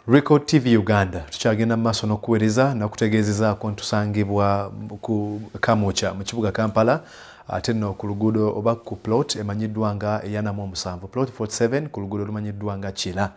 Record TV Uganda tukyagenda maaso n'okuweereza nakutegeezezaako ntusangibwa ku Kamocha mu kibuga Kampala ate nno ku luguudo oba ku plot emanyiddwa nga eyanamu omusanvu plot 47 ku luguudo lumanyiddwa nga Kira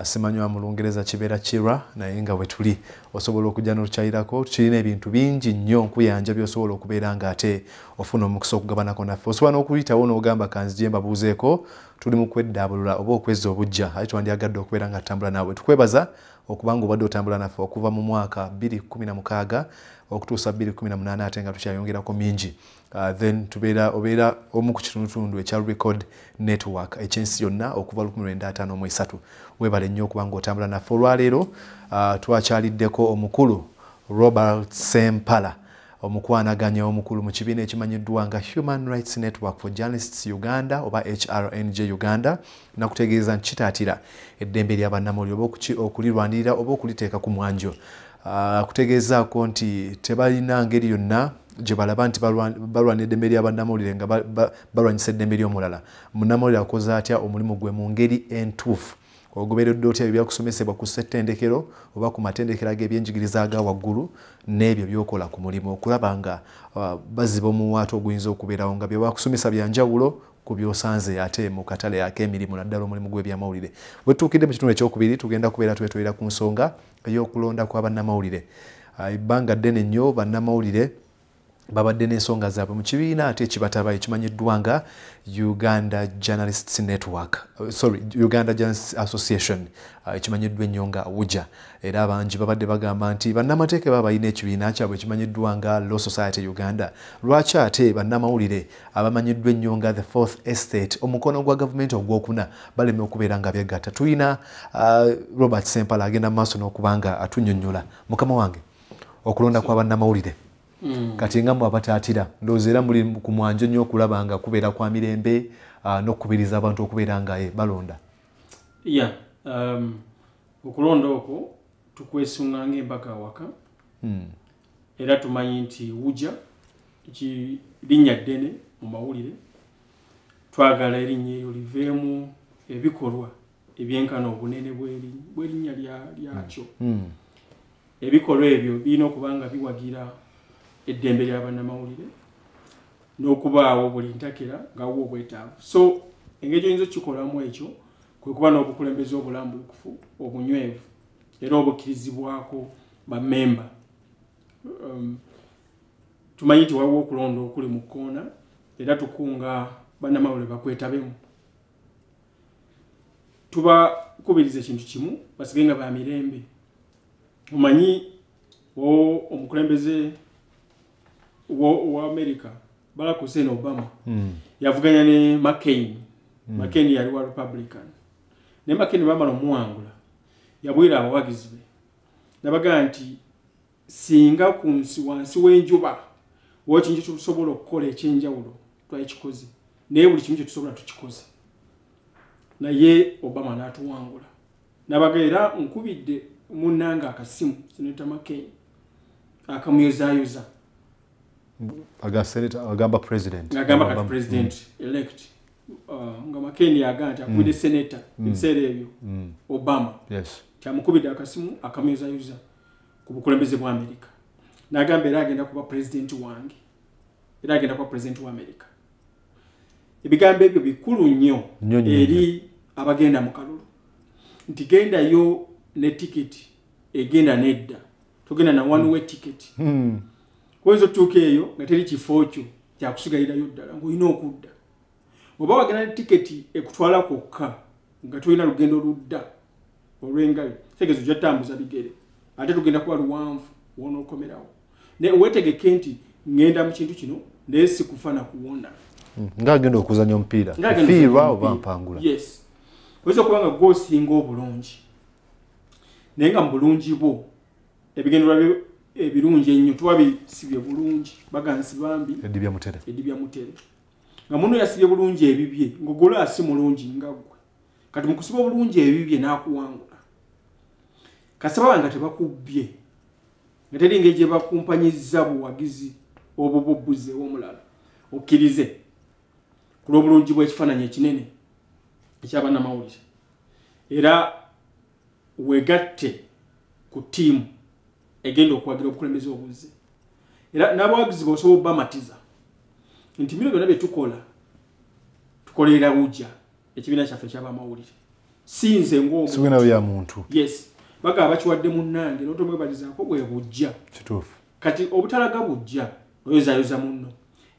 simanywa mu Lungereza kibeera Kira naye nga wetuli osobola okujja n'olukyayirako tulina ebintu bingi nnyo nkuyanja by'osobola okubeera nga ate ofuna omukisa okugabanako naffe osobola n'okuyitawo n'ogamba kanzije mbabuuzeeko tuli mu kweddaabulula oba okwezza obujja ate twandyagadde okubeera nga tutambula naawe tukwebaza okubanga obadde otambula naffe okuva mu mwaka 2016 okutuusa 2018 ate nga tukyayongerako mingi then obeera omu ku kitundutundu ekya Record Network ekyensi yonna okuva 1953 webale nnyo okubanga otambula naffe olwaleero twakyaliddeko omukulu Robert Sempala omukwanaganya omukulu mu kibiina ekimanyiddwa nga Human Rights Network for Journalists Uganda oba HRNJ Uganda nakutegeeza nkitaatira eddembe ly'abannamawulire oba okulirwanirira oba okuliteeka ku mwanjo kutegeezaako nti tebalina ngeri yonna gye balaba nti balwanira eddembe ly'abannamawulire nga balwanyisa eddembe ly'omulala munnamawulire akoze atya omulimu gwe mu ngeri entuufu ogoberedde otya ebyakusomesebwa ku ssettendekero oba ku matendekero ag'ebyenjigiriza aga waggulu n'ebyo by'okola ku mulimu okulaba nga baziba omuwaato oguyinza okubeerawo nga bye bakusomesa byanjawulo ku by'osanze ate mu katale ak'emirimu naddala omulimu gw'ebyamawulire bwe tutuukidde mu kitundu ekyokubiri tugenda kubeera twetolera ku nsonga ey'okulonda kw'abannamawulire ebbanga ddene nnyo bannamawulire babadde n'ensonga zaabwe mu kibiina ate ekibataba ekimanyiddwa nga Uganda Journalists Association ekimanyiddwa ennyo nga WUJA era abangi babadde bagamba nti bannamateeka baba balina ekibiina kyabwe ekimanyiddwa nga Law Society Uganda lwaki ate bannamawulire abamanyiddwa ennyo nga The Fourth Estate omukono gwa gavumenti ogwokuna baleme okubeera nga byegatta tulina Robert Sempala agenda mu maaso n'okubanga atunnyonnyola mukama wange okulonda kw'abannamawulire kati nga mwabataatira ndowooza era muli ku mwanjo nnyo okulaba nga kubeera kwa mirembe n'okukubiriza abantu okubeera nga balonda okulonda okwo tukwesunga ng'embaga awaka era tumanyi nti WUJA linnya ddene mu mawulire twagala erinnya eryo liveemu ebikolwa ebyenkana obunene bw'erinnya lyakyo ebikolwa ebyo birina okuba nga biwagira eddembe ly'abannamawulire n'okubaawo buli ntakera ngaawo obwetaavu so engeri oyinza okukikolamu ekyo kwe kuba n'obukulembeze obulambulukufu obunywevu era obukkirizibwako bammemba tumanyi nti waliwo okulonda okuli mu kkoona era tukunga bannamawulire bakwetabemu tubakubiriza ekintu kimu basige nga ba mirembe omanyi omukulembeze wa America Barack Hussein Obama yavuganya ne McCain McCain yali wa Republican ne McCain bamala omuwangula yabwira abawagizi be nabaga nti singa ku nsi wansi w'enjuba wokintu tusobola okukola ekyenjawulo twakikoze naye buli kimu kye tusobola tukikoze naye Obama n'atuwangula nabaga era nkubidde munnanga akasimu Senator McCain akamuyozaayoza agamba president elect nga McCain yagamba nti akubidde senator ebiseera ebyo Obama kyamukubidde akasimu akamuyozaayoza ku bukulembeze bwa America n'agamba era agenda kuba president wange era agenda kuba president wa America ebigambo ebyo bikulu nnyo eri abagenda mu kalulu nti gendayo ne tiketi egenda nedda tugenda na one way ticket kwenzo tuke eyo nga teri kifo kyo kya kusigalirayo ddala ng'olina okudda oba wagenda ne tiketi ekutwala kokka nga tulina lugendo ludda olw'engabi tegezo gyatambuza bigere ate tugenda kuba luwanvu wonookomerawo naye weetegeke nti ngenda mu kintu kino naye sikufana kuwona ng'agenda okuzanya omupiira fiirwa oba mpangula yes oyinza okuba nga gw'osinga obulungi naye nga mu bulungi bwo ebigendera ebirungi ennyo twabisibye bulungi bagansi bambi edibya mutere nga muno yasibye bulungi ebibye ng'ogola asi mulungi nga ggwe kati mu kusiba obulungi ebibye n'akuwangula kasaba nga tebakubbye nga teri ngeri gye bakumpanyizza buwagizi obububbuze w'omulala okkirize ku lw'obulungi bw'ekifaananyi ekinene eky'abannamawulire era wegatte ku tiimu egenda okwagira obukulembeze obuzze era n'abawagizi bosobola obamatiza nti bino byonna bye tukolera Buja ekibiina kyaffe ky'abamawulire sinze ng'omuntu ya muntu yes bagaba bakiwadde munnange n'otomwebalizaako bwe Bujja kituufu kati obutalaga Bujja oyozayoza munno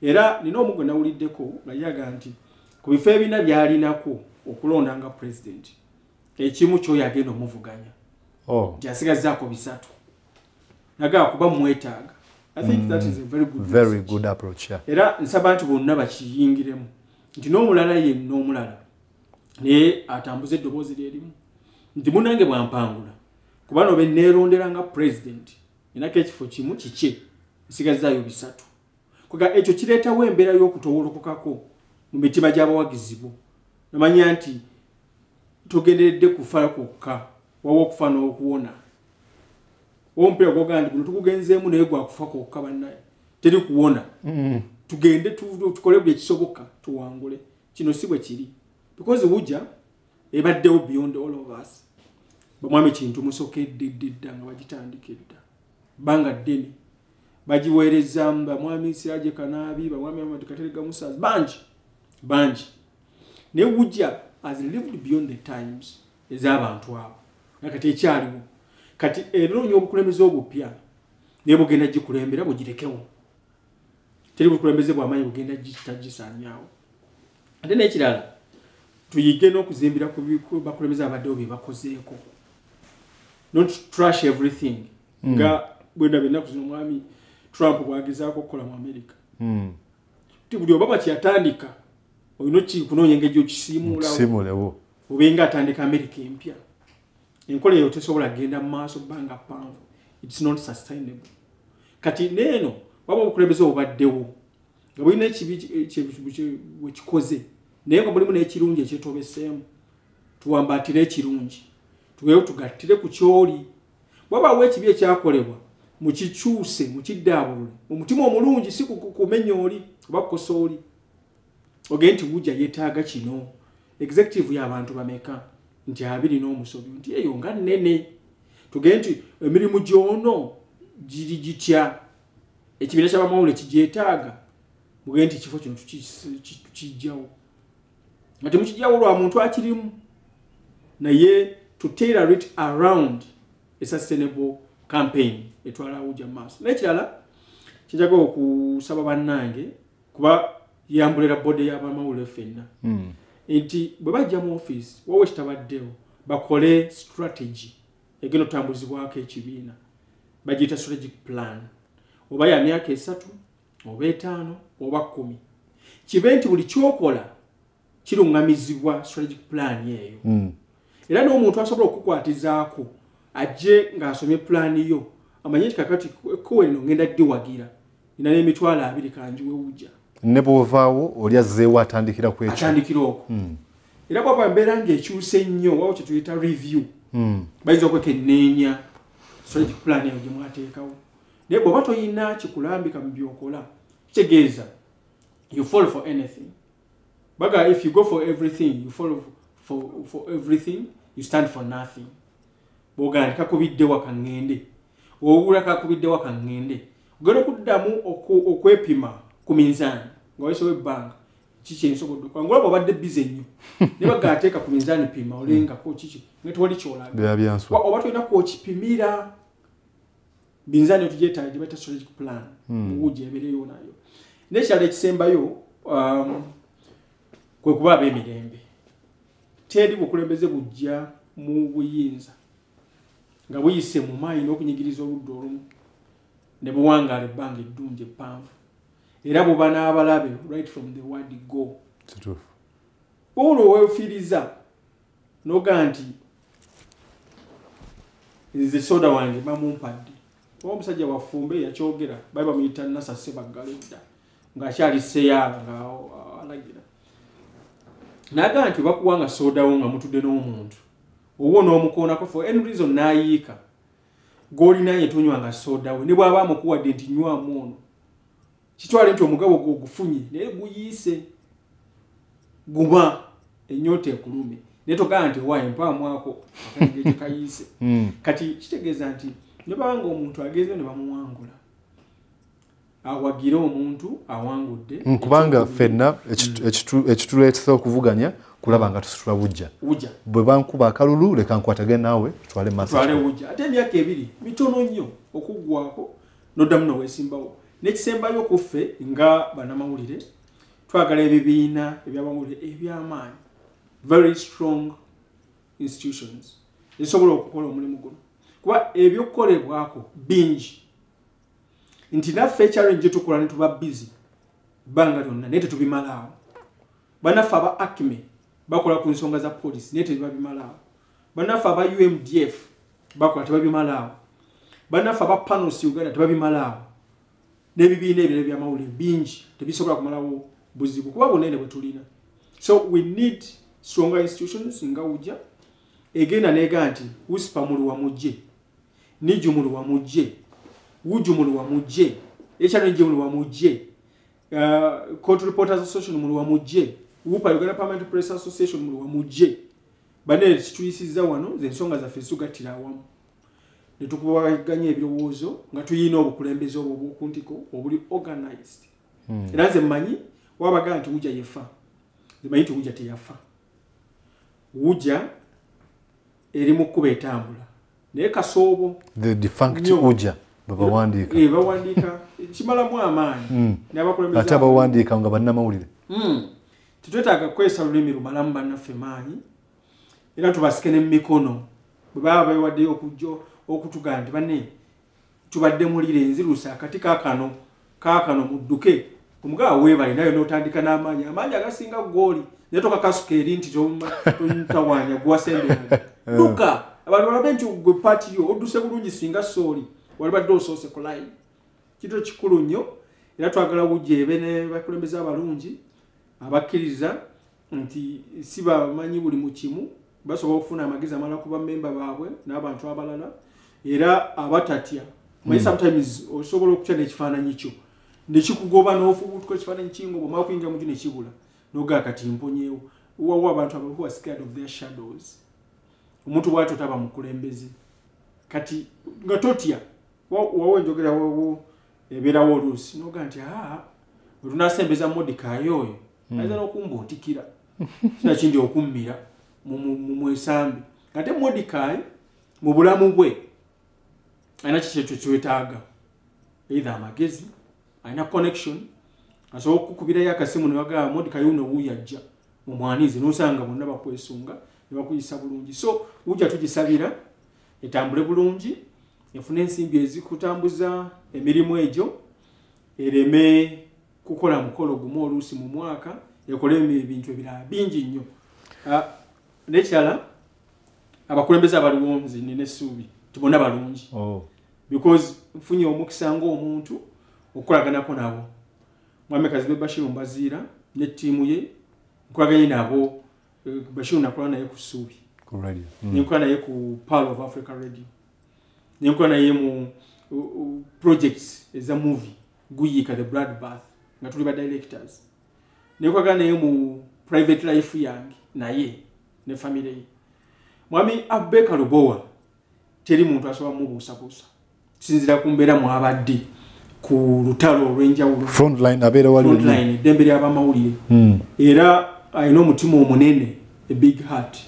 era nina omugwe nawuliddeko nayaga nti ku bifo ebina byalinako okulonda nga president ekimu kyoyo agenda omuvuganya gyasigazaako bisatu naga kuba mwetaaga. I think that is a very good approach. Yeah. Era nsaba nti bonna bakiyingiremu nti n'omulala ye n'omulala naye atambuze eddoboozi lyerimu nti munange bwampangula kuba no benneerondera nga president inako ekifo kimu kiki nsigazaayo bisatu kuga ekyo kireetawo embeera y'okutowolokokako mu mitima gy'abawagizi bo namanya nti togenderedde kufa kwokka wawa okufa n'okuwona ompira gogandi guno tukugenzeemu naye gwakufa kwokka bannaye teri kuwona tugende tukole buli ekisoboka tuwangule kino si bwe kiri because Buja ebaddewo beyond all of us bamwami kintu musokedde dda nga bagitandika edda banga ddene bagiweereza bamwami Siraje Kanabi bamwami Ahmad Katerega Musaza banji ne Buja has lived beyond the times ez'abantu abo nakati ekyaliwo kati eronyo obukulembeze obupya ne bugenda gikulembera bugirekewo teri bukulembeze bw'amanyi bugenda gisaanyawo ate n'ekirala tuyige n'okuzimbira ku bakulembeze abaddewo bye bakozeeko not trash everything nga bwenda bennaku zino omwami Trump bwagezaako okukola mu America ti buli Obama kyeyatandika olina kunoonya engeri gy'okisiimuulawo obenga atandika America empya enkola eyo tesobola kgenda mu maaso bbanga ppanvu it's not sustainable kati neeno waba obukulembeze obaddewo nga bulina ekibi bwekikoze naye nga mulimu n'ekirungi ekyetobeseemu tuwambaatire ekirungi tuweewo tugattire ku kyoli wabaawo ekibi ekyakolebwa mukikyuse mukiddaabulule mu mutima omulungi si kumenya oli oba kukosa oli ogende nti Buja yeetaaga kino executive y'abantu bameka nti 2 nti eyo nga nnene tugende nti emirimu gyono giri gitya ekibiina ky'abamawulire kigyetaaga mugende nti kifo kino tukijjawo nga temukijjawo lwa muntu akirimu naye to tailor it around a sustainable campaign etwala Buja maaso n'ekirala kinjaga okusaba bannange kuba yambulira bode y'abamawulire ffenna nti bwe bajja mu office wowe kitabaddewo bakole strategy egenda otambuzibwako ekibiina bagiyita strategic plan oba ya myaka 3 oba 5 oba 10 kibe nti buli kyokola kirungamizibwa strategic plan eyo era n'omuntu asobola okukwatizaako ajje ng'asomye plan yo amanye nti kakati ekkowe lino ngenda ddiwagira nina n'emitwalo 2 kanjiwe Buja ne bw'ovaawo oli azzeewo atandikira ku ekyo atandikira okwo era bwaba mbeera ng'ekyuse nnyo wawo kye tuyita review bayinza okwekenneenya strategic plan eyo gye mwateekawo naye bw'oba toyina kikulambika mu byokola kitegeeza you fall for anything baga if you go for everything you fall for everything you stand for nothing bw'ogamba kakubidde waka ŋŋende owuula kakubidde waka ŋŋende ogenda okuddamu okwepima ku minzaani nga weesowa ebbanga kiki ensobodde kwangula bw'obadde bize nnyo ne bagaateeka ku minzaani pima olengako kiki nga tewali kyolaga oba tolina kwokipimira minzaani otugyetaaga gye bayita strategic plan mu Buja ebeereyo nayo n'ekirala ekisembayo kwe kuba ab'emirembe teri bukulembeze bujja mu buyinza nga buyise mu maanyi n'okunyigiriza oludda olumu ne buwangaala ebbanga eddungi eppanvu era buba n'abalabe right from the word go bw'olwo weefiiriza noga nti nze soda wange bamumpadde oba omusajja wafumbe yakyogera bali bamuyita Nasase Baggala edda ng'akyali seyaala ng'alagira naga nti bakuwanga sodawo nga mutudde n'omuntu owo n'omukoonako for any reason n'ayiika gw'olinaye tonywanga sodawo ne bw'aba amukuwadde nti nywamu ono kitwale nti omugabo gwo gufunye naye guyiise guma ennyota ekulume netoga nti wa empamwako akanje kayise kati kitegeeza nti ne banga omuntu ageze ne bamuwangula awagira omuntu awangudde kubanga fenna ekituleetesa okuvuganya kulaba nga tusitula bujja bwe bankuba akalulu leka nkwatagane naawe tutwale twale bujja ate emyaka ebiri mitono nnyo okuggwako noddamu noweesimbawo n'ekisembayo kuffe nga bannamawulire twagala ebibiina ebyamawulire ebyamaanyi very strong institutions ezisobola okukola omulimu guno kuba ebyokukolebwako bingi nti naffe ekyalwengi gye tukola ne tuba busy ebbanga lyonna naye tetubimalaawo bannaffe aba acme bakola ku nsonga za poliisi naye tebabimalaawo bannaffe aba UMDF bakola tebabimalaawo bannaffe aba panos Uganda tebabimalaawo n'ebibiina ebirala byamawulire bingi tebisobola kumalawo buzibu kuba bunene bwe tulina so we need stronger institutions nga ujja egenda neega nti uspa muluwa mujje nijumuluwa mujje wujumuluwa mujje ekyalwengi muluwa mujje Court Reporters Association muluwa mujje Upa Uganda Parliament Press Association muluwa mujje bane kituyisiza wano zensonga zaffe tugattira awamu ne tukubaganya ebirowoozo nga tuyina obukulembeze obwo obwokuntiko obuli organized era nze mmanyi wabaga nti wujja yefa zimanyi nti wujja teyafa wujja eri mu kkuba etambula naye kasoobo the defunct wujja bawandiika kimalamu amaanyi n'abakulembeze ate abawandiika nga bannamawulire tetwetaaga kukozesa lulimi lumalamu bannaffe maanyi era tubasike ne mu mikono bwe baba beewaddeyo okujja okutugaa nti banne tubadde mulire enzirusa akati kaakano mudduke omugaba weebale nayo n'otandika n'amaanyi agasinga gooli naye tokakasuka eri nti tomutawaanya gwasemberaga duka abantu balabe nti gwe paati yo odduse bulungi singa sooli walibadde osoose ku line kito kikulu nnyo era twagala wujja ebe ne bakulembeze abalungi abakkiriza nti si bamanyi buli mu kimu basobola okufuna amagezi amala ku bammemba baabwe n'abantu abalala era abatatya manyi sometimes osobola okutya n'ekifaananyi kyo nekikugoba n'ofubutuka ekifaananyi kingo bwomala kuyingira mu gyo nekibula nogaa kati mponyeewo wawo abantu who are scared of their shadows omuntu bwatyo taba mukulembeze kati nga totya wawo enjogera wawo ebeerawo oluusi nogaa nti bwe tunasembeza Mordecai oyo ayinza n'okumbuutikira kina kindi okummira mwesambi ate Mordecai mu bulamu bwe alina kiki kyetaaga either amagezi alina connection asobola okukubirayo akasimu ne bagamba Mordecai uno wuyajja mumwanize n'osanga bonna bakwesunga ne bakuyisa bulungi so ujja tugisabira etambule bulungi efune ensimbi ezikutambuza emirimu egyo ereme kukola mukolo gumu oluusi mu mwaka ekole ebintu ebirala bingi nnyo nekyala abakulembeze abaliwo nze nina essuubi tibonna balungi because nfunye omukisa ng'omuntu okukolaganako nabo Mwami Kazibe Bashiru Mbaziira ne ttiimu ye nkolaganye nabo Bashiru nakola naye ku ssuubi nkola naye ku Pearl of Africa Radio nkola naye mu projects eza movie Guyika the Bloodbath nga tuli ba directors nkolaganye naye mu private life yange naye ne family ye Mwami Abeka Lubowa teri muntu asobola mubuusabuusa kisinzira ku mbeera mwabadde ku lutalo olw'enjawulo frontline abeera wali frontline eddembe ly'abamawulire era alina omutima omunene a big heart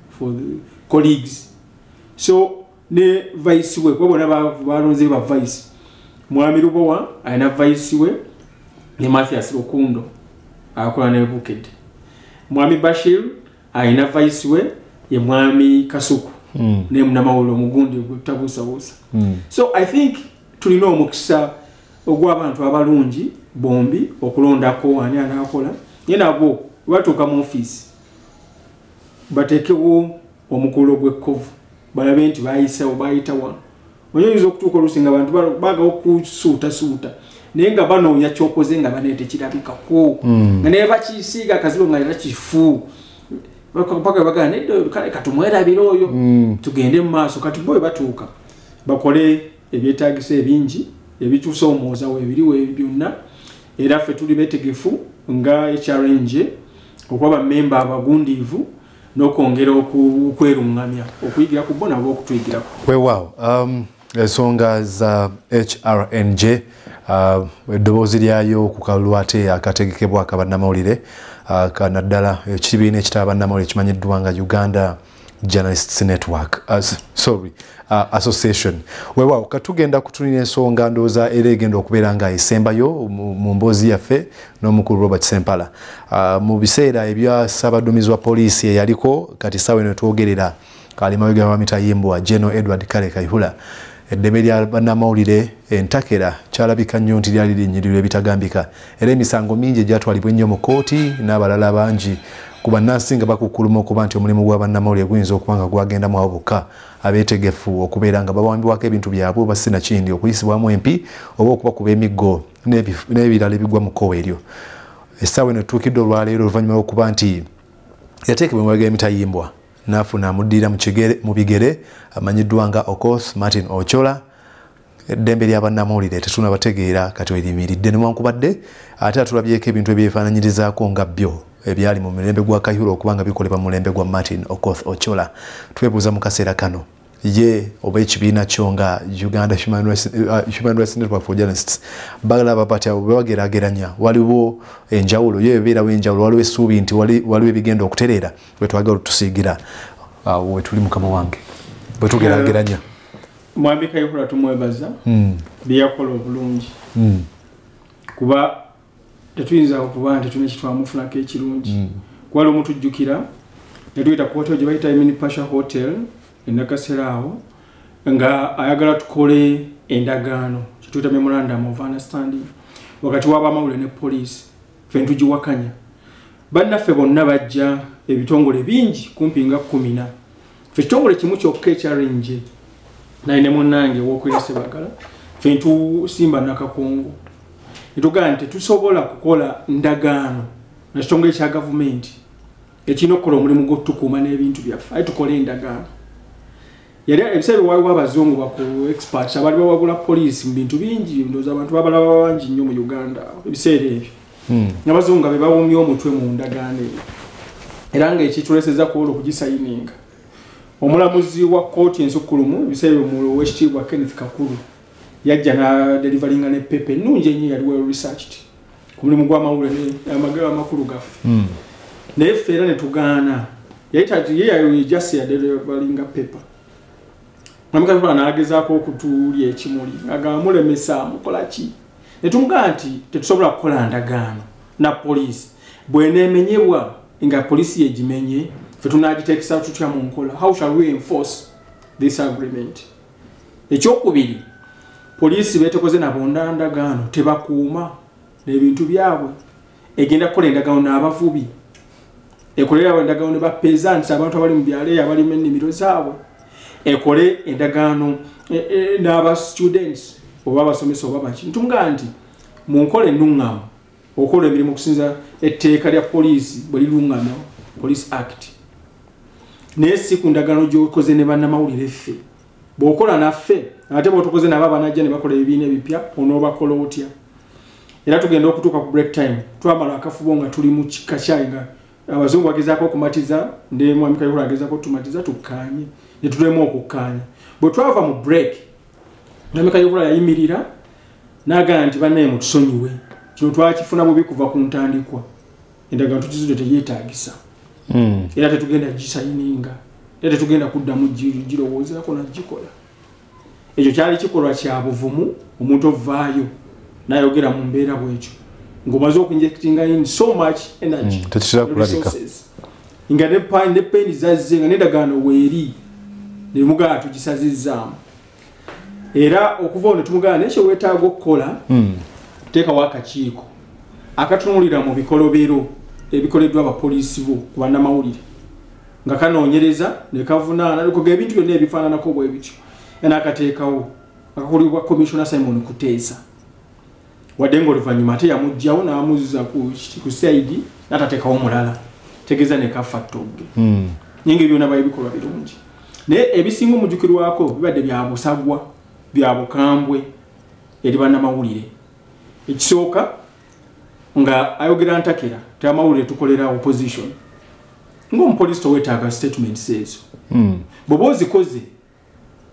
for the colleagues so ne vice we kuba bona balonze ba vice Mwami Lubowa alina vice we ne Mathias Lukundo akola ne Buked Mwami Bashir alina vice we ye Mwami Kasuku ne munamawulire omugundi ogutabuusabuusa so I think tulina omukisa ogw'abantu abalungi bombi okulondako ani anaakola ye nabo batuuka mu ofiisi bateekewo omukolo gw'ekkovu balabe nti bayisawo bayita wano oyinza okutuuka oluusi nga abantu baagala okusuutasuuta naye nga banoonya kyokoze nga baneete kirabikako nga naye bakisiiga akazibu nga era kifu paka bagala neddo kale katumwerabira oyo tugende mu maaso kati bo batuuka bakole ebyetaagisa ebingi ebitusoomooza weebiriwo byonna era ffe tuli beetegefu nga HRNG okuba bammemba abagundiivu n'okwongera okwerungamya okuyigira ku bo nabo okutuyigirako. Weewaawo ensonga za HRNJ eddoboozi lyayo ku kalulu ate akategekebwa akabannamawulire kanaddala ekibiina ekitaba bannamawulire kimanyiddwa nga Uganda Journalists Network Association. Weewaawo katugenda kutunira ensonga ndowooza era egenda okubeera nga esembayo mu mboozi yaffe n'omukulu Robert Sempala mu biseera ebya ssaabaduumizi wa poliisi eyaliko kati ssaawa eno twogerera kalimawega wa Mitayimbwa General Edward Kale Kayihura eddeme lya bannamawulire entakera kyalabika nnyo nti lyali linnyirirwa ebitagambika era emisango mingi egyatwalibwa ennyo mu kooti n'abalala bangi ku bannansi nga bakukuluma okuba nti omulimu gwa bannamawulire guyinza okuba nga gwagendamu abo bokka abeetegefu okubeera nga bawambibwako ebintu byabwe oba sinakindi okuyisibwamu empi oba okubakuba emiggo n'ebirala ebigwa mu kkowa eryo. Essaawa eno etuukidde olwaleero oluvannyuma lw'okuba nti yateekebwa mu mabega Mitayimbwa n'afuna amuddirira mu bigere amanyiddwa nga Okoth Martin Ochola. Eddembe lya bannamawulire tetunabategeera kati werimiridde newankubadde ate atulabyeko ebintu ebyefaananyirizaako nga byo ebyali mu mulembe gwa Kayihura okuba nga bikolebwa mu mulembe gwa Martin Okoth Ochola. Twebuuza mu kaseera kano ye oba ekibiina kyo nga Uganda Human Rights Network for Journalists balaba batya bebageraageranya waliwo enjawulo ye ebeerawo enjawulo waliwo essuubi nti waliwo ebigenda okutereera bwetwagala tusiigira we tuli mukama wange bwetugeraageranya. Mwami Kayihura tumwebaza byeyakola obulungi kuba tetuyinza okuba nti tulina kitwamufunako ekirungi. Kuwali omutujjukira yatuyita ku hotel gye bayita Emini Pasha Hotel enakaseraawo nga ayagala tukole endagaano kituyita memorandum of understanding wakati w'abamawulire ne poliisi ffe ntugiwakanya. Bannaffe bonna bajja ebitongole bingi kumpi nga 14 ffe kitongole kimu kyokka HRNJ naye ne munnange w'okwera Sebagala ffe ntusimba Nakakongo nitugaa nti tetusobola kukola ndagaano na kitongole kya gavumenti ekirina okukola omulimu gw'otukuuma n'ebintu byaffe aye tukole endagaano. Yali ebiseera waliwo abazungu baku experts abali bawagula poliisi mu bintu bingi ndowooza abantu babalaba bangi nnyo mu Uganda ebiseera ebyo n'abazungu nga be bawumya omutwe mu ndagaano eyo era ng'ekituleseza kuwola okugisayininga. Omulamuzi wa kkooti ensukkulumu ebiseera mu wekitiibwa Kenneth Kakulu yajja na delivaringa ne pepe ennungi ennyo yali well researched ku mulimu gw'amawulire amagero amakulu gaffe naye ffe era ne tugaana ye just ya delivaringa pepa Mwami Kayihura n'agezaako okutuulya ekimuli agamulemesa mukola ki ne tumugaa nti tetusobola kukola ndagaano na poliisi bw'eneemenyebwa nga poliisi yegimenye ffe tunaagiteekesa tutya mu nkola. How shall we enforce this agreement? Ekyokubiri poliisi beetekoze nabo ndagaano tebakuuma n'ebintu byabwe egenda kukola endagaano n'abavubi ekolera endagaano ne bapeezanti abantu abali mu byalo abali mu ennimiro zaabwe ekole endagaano n'aba students oba abasomesa oba baki. Ntumugaa nti mu nkola ennuŋŋamu okola emirimu okusinza etteeka lya poliisi bwe liruŋŋama Police Act naye si ku ndagaano gy'okoze ne bannamawulire ffe bw'okola naffe ate bw'otukoze nabo abanajja ne bakola ebibiina ebipya onoobakola otya. Era tugenda okutuuka ku break time twamala akafubo nga tuli mu kika kyayi nga abazungu bagezaako okumatiza ne Mwami Kayihura agezaako otumatiza tukkaanye ne tulema okukkaanya. Bwe twava mu break Mwami Kayihura yayimirira n'agamba nti bannaye mutusonyiwe kino twakifuna bubi kuva ku ntandikwa endagaano tukizudde teyeetaagisa era tetugenda gisayininga era tetugenda kuddamu girowoozaako nagikola. Ekyo kyali kikolwa kya buvumu omuntu ovaayo n'ayogera mu mbeera bwekyo ng'omaze okunjectinga in so much energy resources nga ne peeni zazze nga n'endagaano weeri ne mugaa tugisazizzaamu era okuva ono tumugaa nekyo weetaaga okukola teekawo akakiiko akatunuulira mu bikolobero ebikoleddwa abapoliisi bo ku bannamawulire nga kanoonyereza ne kavunaana likoga ebintu byonna ebifaananako bwe bityo n'akateekawo akakolebwa Commissioner Simon Kuteesa wadde ng'oluvannyuma ate yamuggyawo n'amuzza ku saidi n'atateekawo mulala tegeeza ne kafa ttogge nyingi byonna bali bikolwa birungi naye ebisinga omujjukirwako bibadde bya busagwa bya bukambwe eri bannamawulire. Ekisooka nga ayogera ntakera te amawulire tukolera opposition ng'omupoliisi towetaaga statement seezo bw'oba ozikoze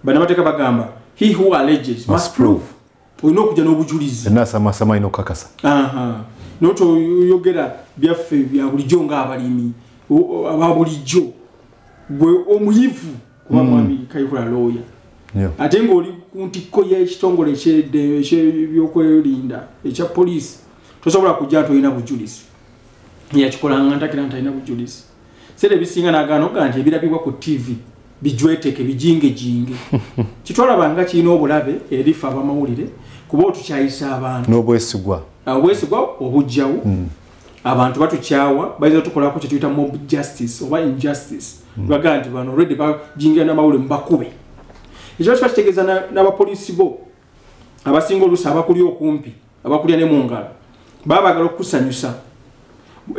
bannabateeka bagamba he who alleges must prove olina okujja n'obujulizi enaasamasama ina okukakasa notoyogera byaffe bya bulijjo ng'abalimi aba bulijjo gwe omuyivu kuba mwami Kayihura lawyer ate ng'oli ku ntikko y'ekitongole eky'ebyokwerinda ekya poliisi tosobola kujja tolina bujulizi yakikolanga ntakira ntalina bujulizi sere bisinga n'agaana ogaa nti ebirabibwa ku TV bijweteke bijingejinge kitwalabanga kirina obulabe erifa abamawulire kuba otukyayisa abantu n'obwesigwa obujjawo abantu batukyawa bayinza tukolako kye tuyita mob justice oba injustice bagaa nti bano already bajingira n'amawulire mubakube ekyo kiba kitegeeza n'abapoliisi bo abasinga oluusi abakulya okumpi abakulya ne mu ngalo baba bagala okukusanyusa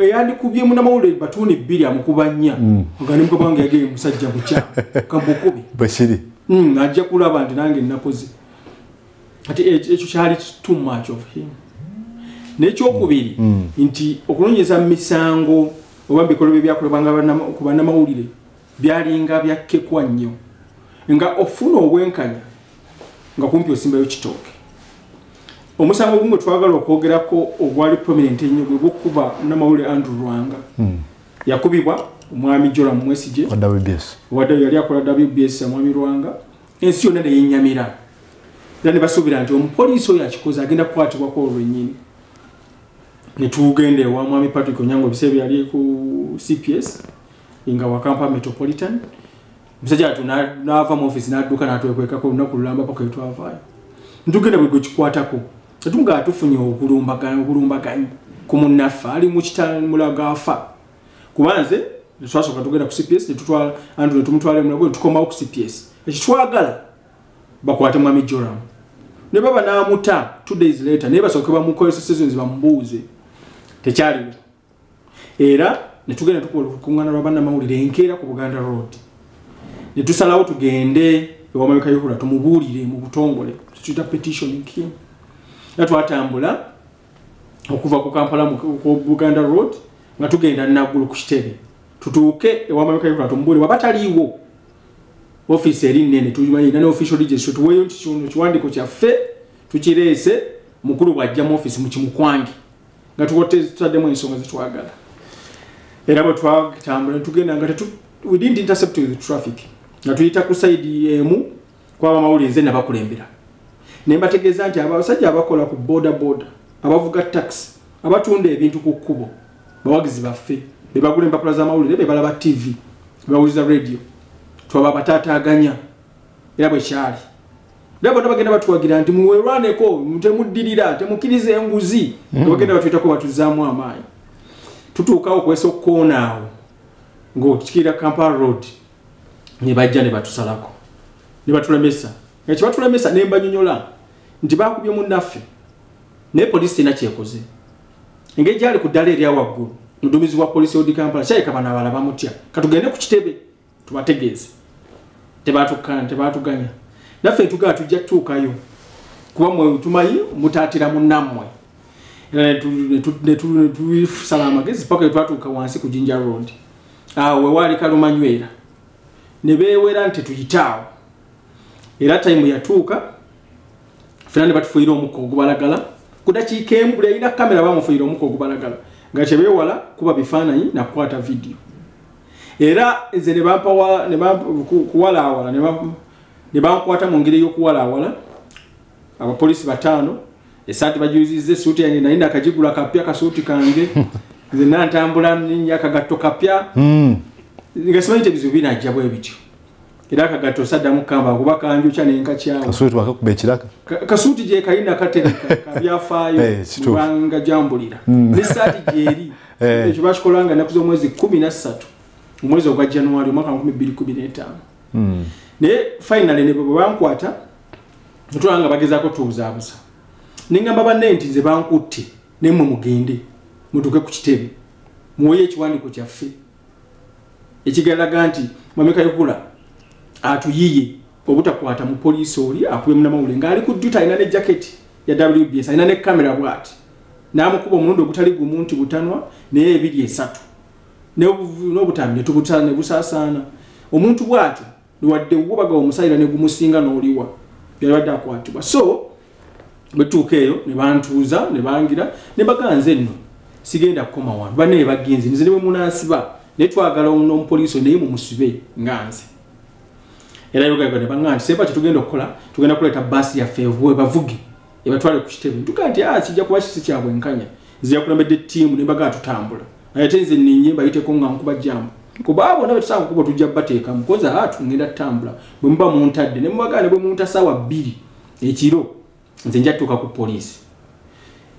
eyandikubye munamawulire batuuni 2 amukuba 4 nga nemukabanga yageye musajja bukya kambukubi bashiri ajja kulaba nti nange nnakoze ati ekyo kyali too much of him n'ekyokubiri nti okulonyeza misango oba bikolwa byakolebwanga ku bannamawulire byalinga byakkekwa nnyo nga ofuna obwenkanya nga kumpi osimbayo kitooke omusango gumwe twagala okwogerako ogwali prominent ennyo gwe gwokuba namawulire Andrew Lwanga yakubibwa omwami Joram Mwesigye wadde yali akola WBS omwami Lwanga ensi yonna neyenyamira era ne basuubira nti omupoliisi oyo akikoze agenda kukwatibwako olwennyini ne tugenda ewa mwami Patrick Onyango biseera yali ku CPS nga wa Kampala Metropolitan musajja atu n'ava mu office n'adduka n'atwekwekako olunaku lulamba paka etwavaayo ntugenda bwe gwekikwatako tetunga atufunye obulumbaganyi ku munnaffe ali mu kitamulaga afa kubanze twasooka tugenda ku CPS netutwala Andrew netumutwala emulago netukomawo ku CPS ekitwagala bakwate mwami Joram ne baba n'amuta 2 days later naye basooke bamukozesa seasons bamubuuze tekyaliwo era netugenda tukola okukungana lw'abannamawulire enkeera ku Buganda Road netusalawo tugende ewa mwami Kayihura tumubuulire mu butongole tukiyita petitioning him natwatambula okuva ku Kampala ku Buganda Road nga tugenda naggulu ku kitebe tutuuke ewa mwami Kayihura tumubuulire wabataliiwo office eri nnene tumanyi ne official register tuweeyo kiwandiiko kyaffe tukireese mukulu bw'ajja mu office mu Kimukwange nga tutaddemu ensonga zetwagala era bwe twatambula tugenda nga we didn't intercept the traffic nga tuyita ku side emu kwaba mawulire nze nabakulembera ne mbategeeza nti abasajja abakola ku boda abavuga taxi abatunda ebintu ku kkubo bawagizi baffe be bagula empapula z'amawulire be balaba TV be bawuliza radio twaba bataataaganya era bwe kyali era bonna bagenda batuwagira nti muwerwaneko temuddirira temukkiriza enguzi bagenda batuyitako batuzaamu amaanyi tutuukawo kwesa okukoonaawo ng'okikira Kampala Road ne bajja ne batusalako ne batulemesa nga kibatulemesa ne mbanyonyola nti bakubye munnaffe naye poliisi tena kyekoze engeri gyali ku ddala erya waggulu muduumizi wa poliisi odi Kampala kyayika bano abala bamutya katugende ku kitebe tubategeeze tebaatuganya naffe tugaa tujja tutuukayo kuba mwe tumanyi mutaatira munnammwe era ne tusala amagezi paka twatuuka wansi ku Jinja Road awo wewaali Kalumanywera ne beewera nti tuyitaawo era time yatuuka fena ne batufuuyira omukka ogubalagala ku dakiika emu buli alina kamera bamufuuyira omukka ogubalagala nga kyebeewala kuba bifaananyi nakukwata vidiyo era nze kuwalaawala ne bankwata mu ngeri y'okuwalaawala abapoliisi 5 esaati bajulizize essuuti yange naye nakagigula kapya kasuuti kange nze nantambula ninnya akagatto kapya nga simanyi ebizibu binajja bwe bityo era akagatto saddamu kamba kuba kanjukya nenkakyawo kasuuti wakakuba ekiraka kasuuti gye kalina katereka kabyafaayo kubanga jambulira n'essaati gyeri ekyo bakikolanga ennaku z'omwezi 13 omwezi ogwa January omwaka 2015 naye finally ne bwe bankwata ntulanga bagezaako tubuzaabuza nengamba banne nti nze bankutte nemwe mugende mutuuke ku kitebe muweeyo ekiwandiiko kyaffe ekigalaga nti Mwami Kayihura atuyiye obutakwata mu poliisi oli akubye munnamawulire ng'ali ku duty alina ne jaketi ya WBS alina ne kamera bw'ati n'amukuba omulundi ogutali gumu nti butanwa naye 2 3 n'obutambi tubutana ne busasana omuntu bwatu wadde ubaga omusayira ne gumusinga n'oliwa byabadde akwatibwa so betukeyo ne bantuuza ne bangira ne baganze nno sigenda kukoma wano bane bagenzi nze ne munasiba ne twagala n'omupoliisi ne mu musibe nganze era yogaga ne banganze sepa tugenda okukola tugenda kuleta basi ya fevu bavugi ebatwale ku kitebe tukanti kijja kuba kisi kyabwe nkanya nzija kulambedde team ne baga tutambula ate nze ninye bayite ko nga nkuba jambo kuba abo nabe tusanga kuba tujja bateeka mukoza ngenda tambula bwe mba muntadde ne mubagane bwe munta sawa 2 ekiro nze njatuka ku police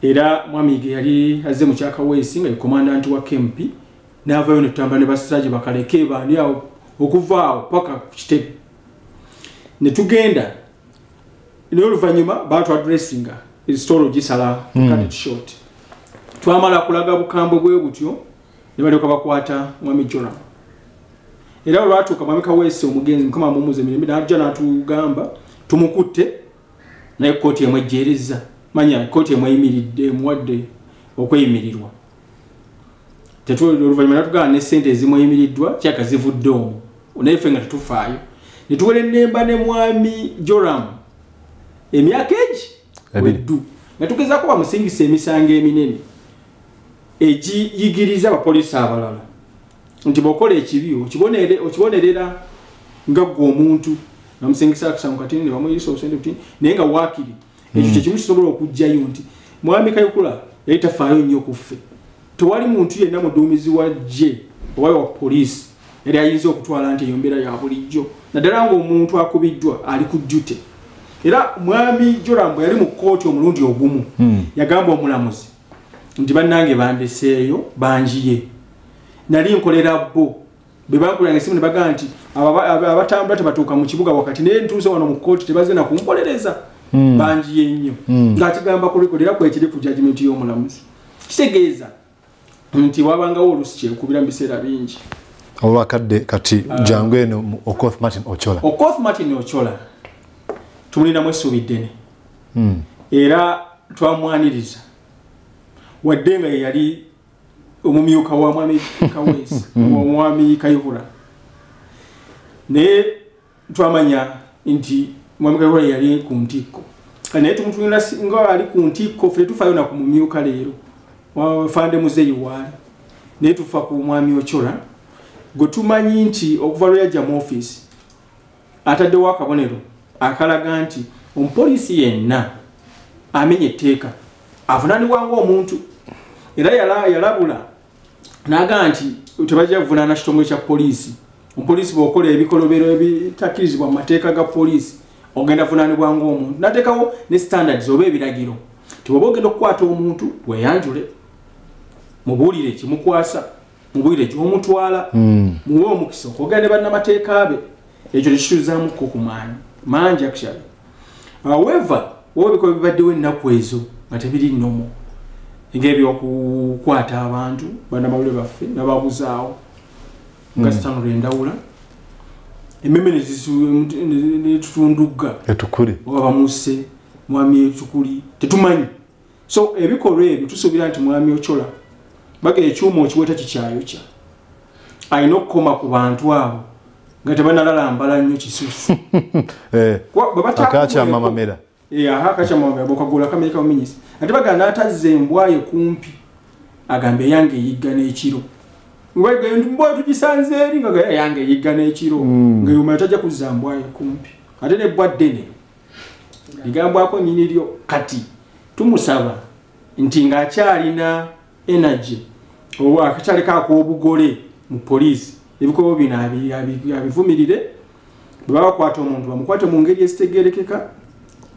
era mwamige yali azze mu kyaka wesi nga commandant wa KMP n'avayo ne tutambula ne basiraje bakaleke bani awo okuvaawo paka ku kitebe ne tugenda n'oluvanyuma batu addressinga story gisala cut short twamala kulaga bukambwe bwe butyo ne balyoka bakwata mwami Joram era olwatuuka mwami Kawese omugenzi mukama mumuze mirembe n'ajja n'atugamba tumukutte naye kkooti emwejjereza manya kkooti emweyimiridde muwadde okweyimirirwa oluvanyuma natugana ne ssente ezimweyimiriddwa kyaka zivudde omwo naye ffe nga tetufaayo ne tuwere ennemba ne mwami Joram emyaka egi weddu nga tugezaako bamusingisa emisango eminene egiyigiriza abapoliisi abalala nti bw'okola ekibi okibonerera nga ggwe omuntu namusingisa akasango katini ne bamuyisa obusente butini naye nga waakiri ekyo kyekimu kisobola okujjayo nti mwami Kayukula yali tafaayo nnyo ku ffe tewali muntu yenna muduumizi wa gye owayo wa poliisi yali ayinza okutwala nti eyo mbeera ya bulijjo naddala ng'omuntu akubiddwa ali ku jjute era mwami Joram yali mu kkooti omulundi ogumu yagamba omulamuzi nti bannange bandeseeyo banjiye nali nkolera bo be bakulanga esimu ne bagamba nti abatambula tebatuuka mu kibuga wakati naye ntuuse wano mu kkooti tebaze na kumpolereza banjiye nnyo ng'akigamba kulikolera kwekiri ku judgment y'omulamuzi kitegeeza nti wabangawo olusi kyekubira mu biseera bingi olwakadde kati jangu eno Okoth Martin Ochola tumulinamu essuubi ddene era twamwaniriza wadde nga yali omumyuka wa mwami Kawesi omwami Kayihura naye twamanya nti mwami Kayihura yali ku ntikko naye tumutunira nga ali ku ntikko ffe tufaayo na ku mumyuka leero wafande muzeeyi waali naye tufa ku mwami Ochola gwe tumanyi nti okuva lwe yajja mu office ataddewo akabonero akalaga nti omupoliisi yenna amenye etteeka avunaanibwa ng'omuntu era yalabula n'agamba nti tebajja kuvunaana kitongole kya poliisi omupoliisi bw'okola ebikolobero ebitakkirizibwa mu mateeka ga poliisi ogenda vunaanibwa ng'omuntu n'ateekawo ne standards oba ebiragiro ti bw'oba ogenda okukwata omuntu weyanjule mubuulire kimukwasa mubuulire gy'omutwala muwe omukisa okwogera ne bannamateeka be ekyo tekituuzaamuko ku maanyi mangi actually however wowe biko bibaddewo ennaku ezo nga tebiri nnomo ng'ebyokukwata abantu bannamawulire baffe nababuzaawo nga zitanula endawula emmeme netutundugga etukuli oba bamuse mwami etukuli tetumanyi so ebikolwa ebyo tusuubira nti mwami Ochola baga ekyuma okiweta kikyayokya alina okukoma ku bantu abo nga tebannalalambala nnyo kisuusi akakyamamamera akakyamamamera bwokagula kamerika buminyisi ate baga n'atazza embwaye kumpi agamba eyange eyigga n'ekiro mbwaye tugisanze eri nga eyange eyigga n'ekiro nga yomanya tajja kuzza mbwaye kumpi ate nebbwa ddene ligambwako nnyini lyo kati tumusaba nti ng'akyalina energy oba akakyaleko ak'obugole mu poliisi ebikolwa bino abivumirire bwe babakwata omuntu bamukwate mu ngeri ezitegeerekeka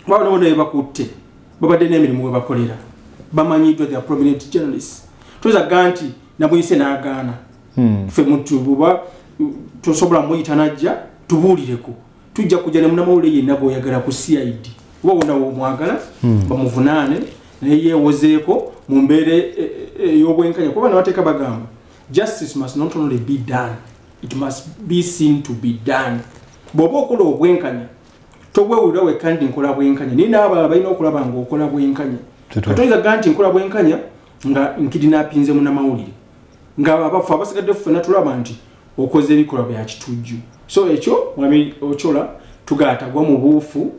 baba bwe bakutte babadde n'emirimu we bakolera bamanyiddwa the prominent journalists tuzaga nti namuyise n'agaana ffe mutububa tosobola muyita najja tubuulireko tujja kujja ne munnamawulire yenna bw'oyagala ku CID oba wonna w'omwagala bamuvunaane naye yeewozeeko mu mbeera ey'obwenkanya kuba nabateeka bagamba justice must not only be done, it must be seen to be done. Bw'oba okola obwenkanya tobwewulira wekka nti nkola bwenkanya naye n'abalala balina okulaba ng'okola bwenkanya katoyiza ga nti nkola bwenkanya nga nkidinaapinze munnamawulire nga abafu abasigadde ffenna tulaba nti okoze ebikolwa bya kitujju so ekyo mwami Ochola tugaatagwa mu buufu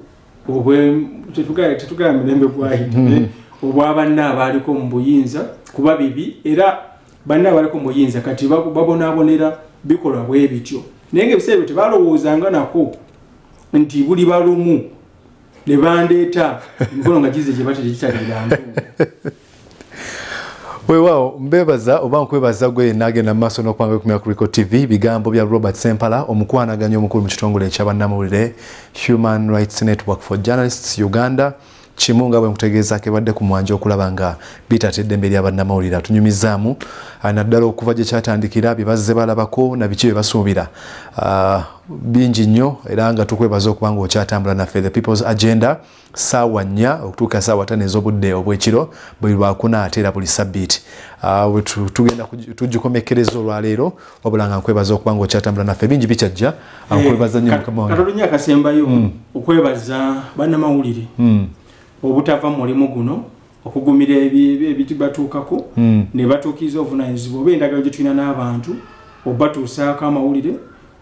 tetugaya mirembe gwahidde obwa banna abaaliko mu buyinza kuba bibi era banna abaaliko mu buyinza kati babonaabonera bikolwa bwe bityo naye ng'ebiseera tebalowoozanga nako nti buli balumu ne bandeeta emikono nga gize gye batete gitalira ntungo. Weewaawo mbeebaza oba nkwebaza gwe nagenda mu maaso n'okwanga kumira ku Record TV bigambo bya Robert Sempala omukwanaganya omukulu mu kitongole eky'abannamawulire Human Rights Network for Journalists Uganda kimu nga bwe nkutegeeza kebadde ku mwanja okulaba nga bitatedde emberi y'abannamawulire atunyumizaamu naddala okuva gye kyatandikira bye bazze balabako na biki bye basuubira bingi nnyo era nga tukwebaza okuba nga okyatambula naffe the People's Agenda ssaawa 4 okutuuka ssaawa 5 ez'obudde obw'ekiro buli lwakuna ate era buli sabbiiti tugenda tugikomekereza olwaleero wabula nga nkwebaza okuba nga okyatambula naffe bingi bikyajja nkwebaza nnyo mukama wange katolunya akasembayo okwebaza bannamawulire obutava mu mulimu guno okugumira ebiti batuukako ne batuukiriza obuvunaanyizibwa oba endagalo gye tulina n'abantu obatuusaako amawulire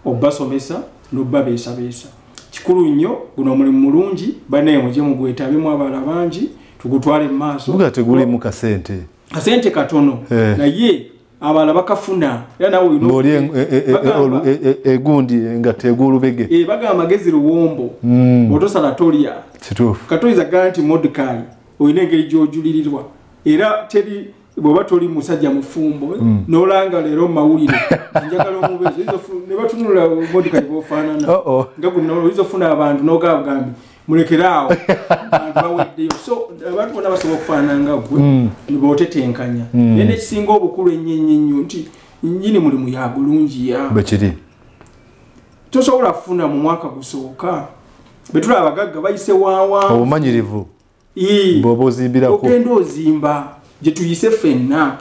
obasomesa n'obabeesabeesa kikulu nnyo guno omulimu mulungi bannaye mujye mugwetabemu abalala bangi tugutwale mu maaso buga tegulimu kasente katono naye abalala bakafuna era nawe olina egundi nga tegulubege bagamba amagezi luwombo otosala tolya kituufu katoyiza ganti Mordekai olina engeri gy'ojulirirwa era teri bw'oba toli musajja mufumbo n'olanga leero mu mawulire njagala omubeezi ne batunula Mordekai bw'ofaanana nga gwe oyinza ofuna abantu n'ogagambi mulekeraawo abantu baweddeyo so abantu bonna basobola okufaanana nga gwe bw'otetenkanya naye nekisinga obukulu ennyo nti nnyini mulimu ya bulungi ya bwekiri tosobola kufuna mu mwaka gusooka betula abagagga bayise waawa obumanyirivu bw'oba ozimbirako ogenda ozimba gye tuyise ffenna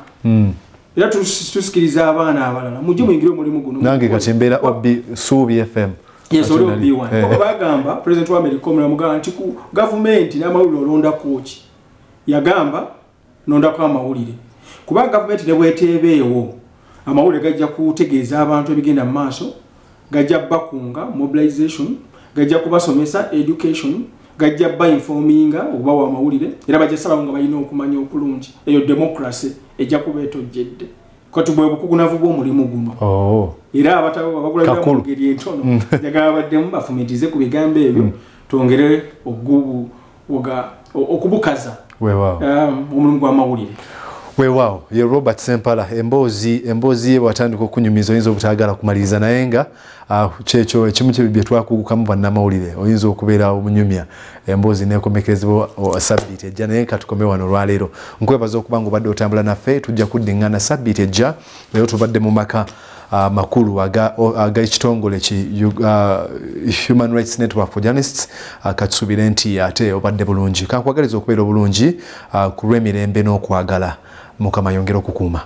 era tusikiriza abaana abalala mujje muyingire omulimu guno nange kati mbeera obi Suubi FM yes oli obi1 bagamba president wa America omugamba nti ku gavumenti n'amawulire olonda kooki yagamba nondako amawulire kuba gavumenti ne bweteebeewo amawulire gajja kutegeeza abantu ebigenda mu maaso gajja bakunga mobilization gajja kubasomesa education gajja ba informinga okubawa amawulire era bajja sala nga balina okumanya okulungi eyo democracy ejja kubeetojjedde kati bwe bukugunavu bw'omulimu guno era abagula mu ngeri entono njagala baddemu bafumitize ku bigambo ebyo twongere okubukaza omulimu gw'amawulire. Weewaawo ye Robert Sempala emboozi ye bw'atandika okunyumiza oyinza obutaagala kumaliriza naye nga kyekyo ekimu bye twakugukamu bannamawulire oyinza okubeera omunyumya emboozi neekomekerezebwa sabbiiti ejja naye katukome wano olwaleero nkwebaza okuba nga obadde otambula naffe tujja kuddiŋŋana sabbiiti ejja leero tubadde mu maka makulu ag'ekitongole Human Rights Network for Journalists katusuubire nti ate obadde bulungi kankwagaliza okubeera obulungi ku lw'emirembe n'okwagala Mukama yongera okukuuma.